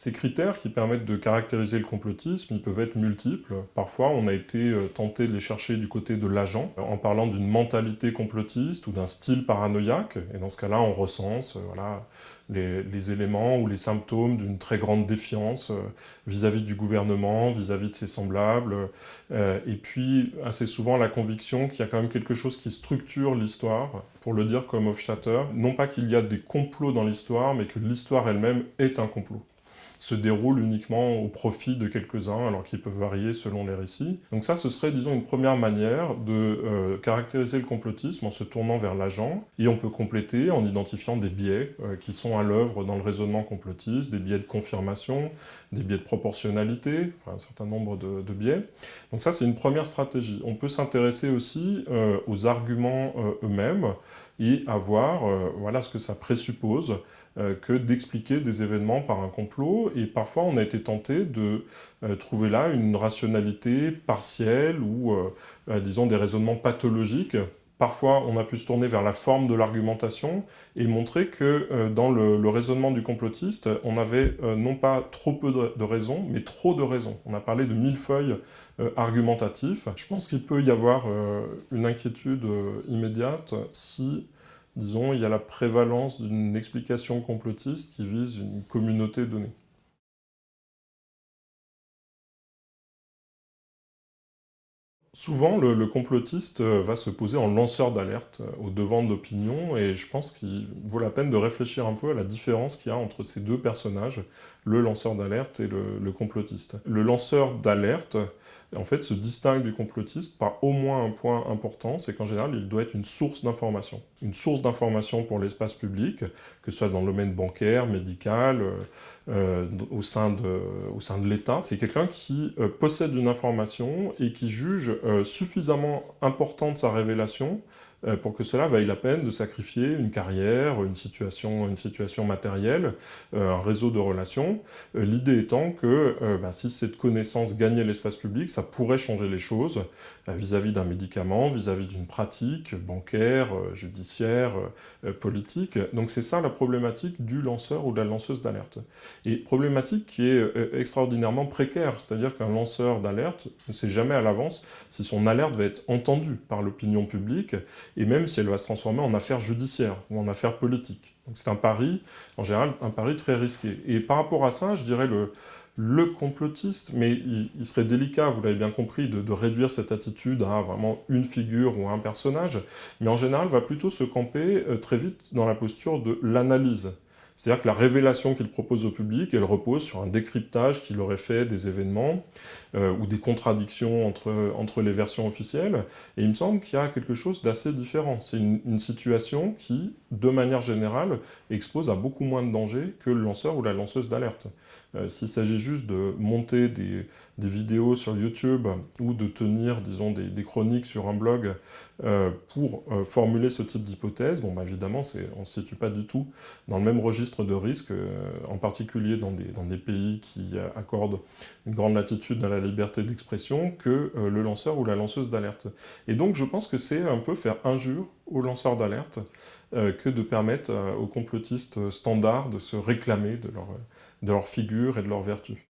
Ces critères qui permettent de caractériser le complotisme, ils peuvent être multiples. Parfois, on a été tenté de les chercher du côté de l'agent, en parlant d'une mentalité complotiste ou d'un style paranoïaque. Et dans ce cas-là, on recense voilà, les éléments ou les symptômes d'une très grande défiance vis-à-vis du gouvernement, vis-à-vis de ses semblables. Et puis, assez souvent, la conviction qu'il y a quand même quelque chose qui structure l'histoire, pour le dire comme Hofstadter, non pas qu'il y a des complots dans l'histoire, mais que l'histoire elle-même est un complot, se déroule uniquement au profit de quelques-uns, alors qu'ils peuvent varier selon les récits. Donc ça, ce serait, disons, une première manière de caractériser le complotisme en se tournant vers l'agent, et on peut compléter en identifiant des biais qui sont à l'œuvre dans le raisonnement complotiste, des biais de confirmation, des biais de proportionnalité, enfin un certain nombre de biais. Donc ça, c'est une première stratégie. On peut s'intéresser aussi aux arguments eux-mêmes, et à voir voilà, ce que ça présuppose que d'expliquer des événements par un complot, et parfois on a été tenté de trouver là une rationalité partielle ou, disons, des raisonnements pathologiques. Parfois, on a pu se tourner vers la forme de l'argumentation et montrer que dans le raisonnement du complotiste, on avait non pas trop peu de raisons, mais trop de raisons. On a parlé de millefeuilles argumentatifs. Je pense qu'il peut y avoir une inquiétude immédiate si, disons, il y a la prévalence d'une explication complotiste qui vise une communauté donnée. Souvent, le complotiste va se poser en lanceur d'alerte au devant de l'opinion, et je pense qu'il vaut la peine de réfléchir un peu à la différence qu'il y a entre ces deux personnages, le lanceur d'alerte et le complotiste. Le lanceur d'alerte, en fait, se distingue du complotiste par au moins un point important, c'est qu'en général, il doit être une source d'information. Une source d'information pour l'espace public, que ce soit dans le domaine bancaire, médical, au sein de l'État. C'est quelqu'un qui possède une information et qui juge suffisamment importante sa révélation pour que cela vaille la peine de sacrifier une carrière, une situation matérielle, un réseau de relations. L'idée étant que si cette connaissance gagnait l'espace public, ça pourrait changer les choses vis-à-vis d'un médicament, vis-à-vis d'une pratique bancaire, judiciaire, politique. Donc c'est ça la problématique du lanceur ou de la lanceuse d'alerte. Et problématique qui est extraordinairement précaire, c'est-à-dire qu'un lanceur d'alerte ne sait jamais à l'avance si son alerte va être entendue par l'opinion publique, et même si elle va se transformer en affaire judiciaire ou en affaire politique. Donc c'est un pari, en général, un pari très risqué. Et par rapport à ça, je dirais le complotiste, mais il serait délicat, vous l'avez bien compris, de réduire cette attitude à vraiment une figure ou un personnage, mais en général va plutôt se camper très vite dans la posture de l'analyse. C'est-à-dire que la révélation qu'il propose au public, elle repose sur un décryptage qu'il aurait fait des événements ou des contradictions entre les versions officielles. Et il me semble qu'il y a quelque chose d'assez différent. C'est une situation qui, de manière générale, expose à beaucoup moins de dangers que le lanceur ou la lanceuse d'alerte. S'il s'agit juste de monter des vidéos sur YouTube ou de tenir, disons, des chroniques sur un blog pour formuler ce type d'hypothèse, bon, évidemment, on ne se situe pas du tout dans le même registre de risque, en particulier dans des pays qui accordent une grande latitude à la liberté d'expression, que le lanceur ou la lanceuse d'alerte. Et donc, je pense que c'est un peu faire injure aux lanceurs d'alerte que de permettre aux complotistes standards de se réclamer de leur figure et de leur vertu.